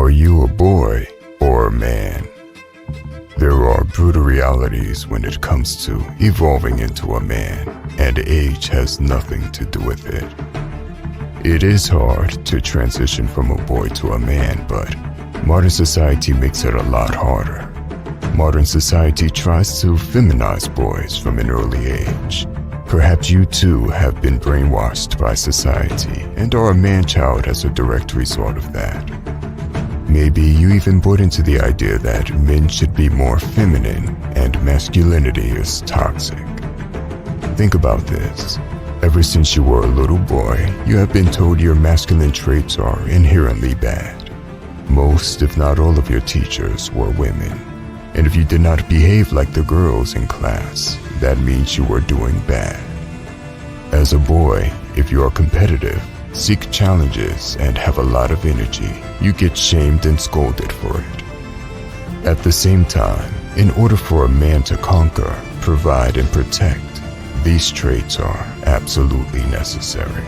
Are you a boy or a man? There are brutal realities when it comes to evolving into a man, and age has nothing to do with it. It is hard to transition from a boy to a man, but modern society makes it a lot harder. Modern society tries to feminize boys from an early age. Perhaps you too have been brainwashed by society and are a man-child as a direct result of that. Maybe you even bought into the idea that men should be more feminine and masculinity is toxic. Think about this. Ever since you were a little boy, you have been told your masculine traits are inherently bad. Most, if not all of your teachers were women. And if you did not behave like the girls in class, that means you were doing bad. As a boy, if you are competitive, seek challenges, and have a lot of energy, you get shamed and scolded for it. At the same time, in order for a man to conquer, provide, and protect, these traits are absolutely necessary.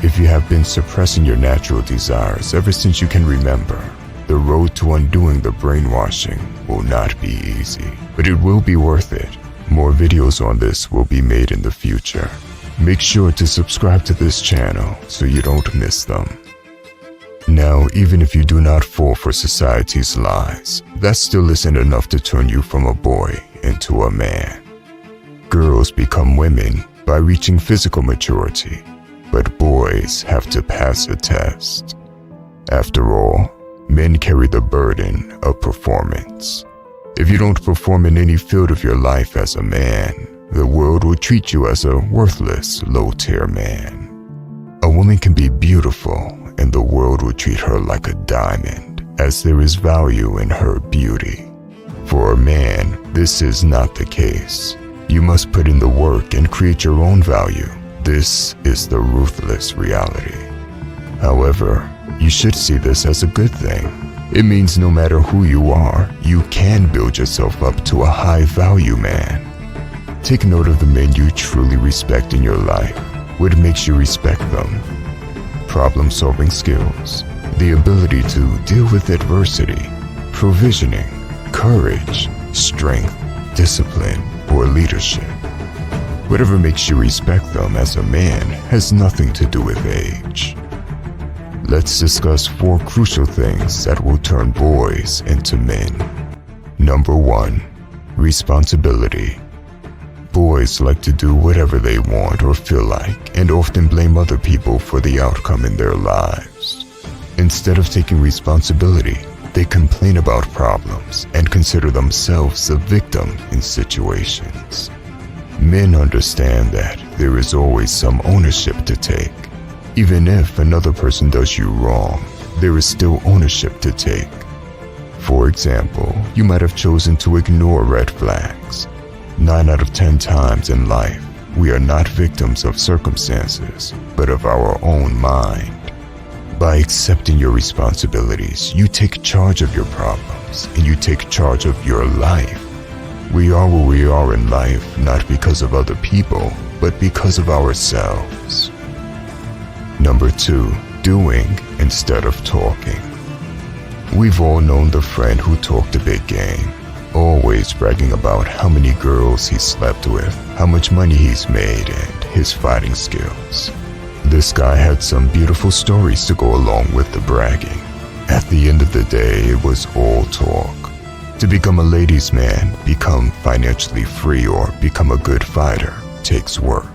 If you have been suppressing your natural desires ever since you can remember, the road to undoing the brainwashing will not be easy, but it will be worth it. More videos on this will be made in the future. Make sure to subscribe to this channel so you don't miss them. Now, even if you do not fall for society's lies, that still isn't enough to turn you from a boy into a man. Girls become women by reaching physical maturity, but boys have to pass a test. After all, men carry the burden of performance. If you don't perform in any field of your life as a man, the world will treat you as a worthless, low-tier man. A woman can be beautiful, and the world will treat her like a diamond, as there is value in her beauty. For a man, this is not the case. You must put in the work and create your own value. This is the ruthless reality. However, you should see this as a good thing. It means no matter who you are, you can build yourself up to a high-value man. Take note of the men you truly respect in your life. What makes you respect them? Problem-solving skills, the ability to deal with adversity, provisioning, courage, strength, discipline, or leadership. Whatever makes you respect them as a man has nothing to do with age. Let's discuss 4 crucial things that will turn boys into men. Number 1, responsibility. Boys like to do whatever they want or feel like, and often blame other people for the outcome in their lives. Instead of taking responsibility, they complain about problems and consider themselves a victim in situations. Men understand that there is always some ownership to take. Even if another person does you wrong, there is still ownership to take. For example, you might have chosen to ignore red flags. 9 out of 10 times in life, we are not victims of circumstances, but of our own mind. By accepting your responsibilities, you take charge of your problems, and you take charge of your life. We are where we are in life, not because of other people, but because of ourselves. Number 2, doing instead of talking. We've all known the friend who talked a big game, always bragging about how many girls he slept with, how much money he's made, and his fighting skills. This guy had some beautiful stories to go along with the bragging. At the end of the day, it was all talk. To become a ladies' man, become financially free, or become a good fighter takes work.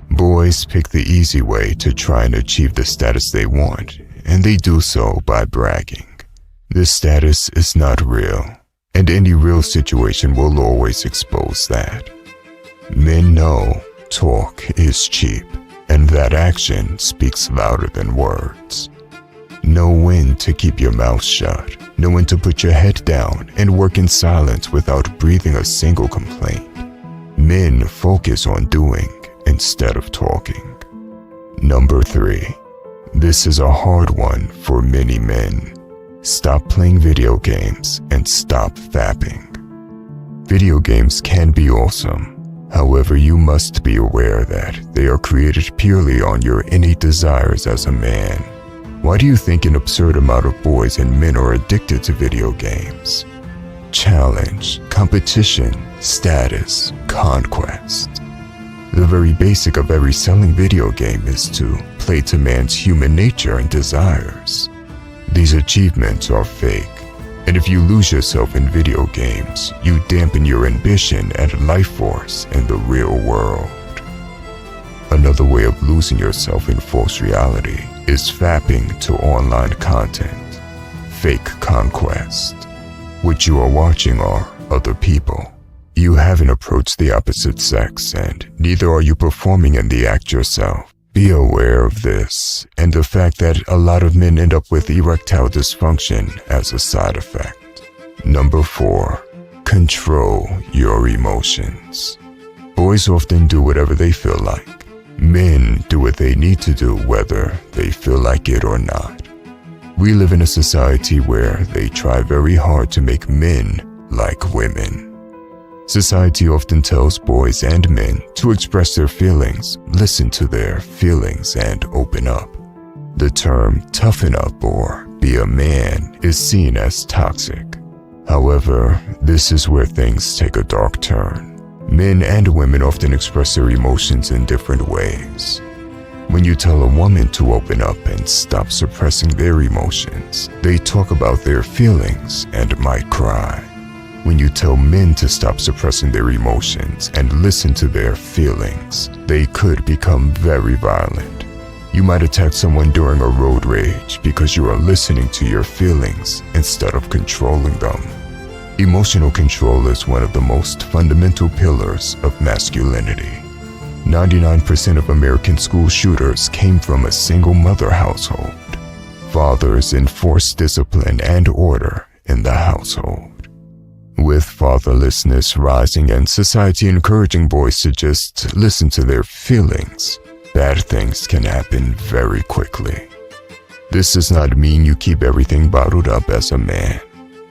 Boys pick the easy way to try and achieve the status they want, and they do so by bragging. This status is not real, and any real situation will always expose that. Men know talk is cheap, and that action speaks louder than words. Know when to keep your mouth shut, know when to put your head down and work in silence without breathing a single complaint. Men focus on doing instead of talking. Number 3, this is a hard one for many men. Stop playing video games and stop fapping. Video games can be awesome. However, you must be aware that they are created purely on your innate desires as a man. Why do you think an absurd amount of boys and men are addicted to video games? Challenge, competition, status, conquest. The very basic of every selling video game is to play to man's human nature and desires. These achievements are fake, and if you lose yourself in video games, you dampen your ambition and life force in the real world. Another way of losing yourself in false reality is fapping to online content. Fake conquest. What you are watching are other people. You haven't approached the opposite sex, and neither are you performing in the act yourself. Be aware of this and the fact that a lot of men end up with erectile dysfunction as a side effect. Number 4. Control your emotions. Boys often do whatever they feel like. Men do what they need to do whether they feel like it or not. We live in a society where they try very hard to make men like women. Society often tells boys and men to express their feelings, listen to their feelings, and open up. The term toughen up or be a man is seen as toxic. However, this is where things take a dark turn. Men and women often express their emotions in different ways. When you tell a woman to open up and stop suppressing their emotions, they talk about their feelings and might cry. When you tell men to stop suppressing their emotions and listen to their feelings, they could become very violent. You might attack someone during a road rage because you are listening to your feelings instead of controlling them. Emotional control is one of the most fundamental pillars of masculinity. 99% of American school shooters came from a single mother household. Fathers enforce discipline and order in the household. With fatherlessness rising and society encouraging boys to just listen to their feelings, bad things can happen very quickly. This does not mean you keep everything bottled up as a man.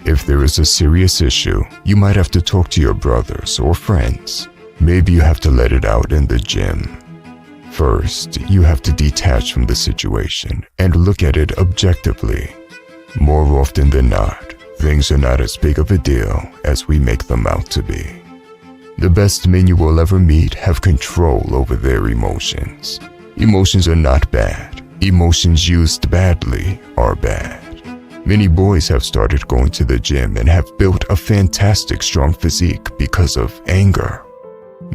If there is a serious issue, you might have to talk to your brothers or friends. Maybe you have to let it out in the gym. First, you have to detach from the situation and look at it objectively. More often than not, things are not as big of a deal as we make them out to be. The best men you will ever meet have control over their emotions. Emotions are not bad. Emotions used badly are bad. Many boys have started going to the gym and have built a fantastic strong physique because of anger.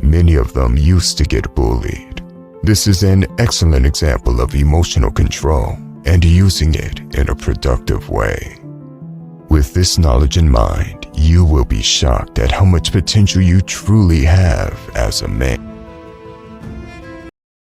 Many of them used to get bullied. This is an excellent example of emotional control and using it in a productive way. With this knowledge in mind, you will be shocked at how much potential you truly have as a man.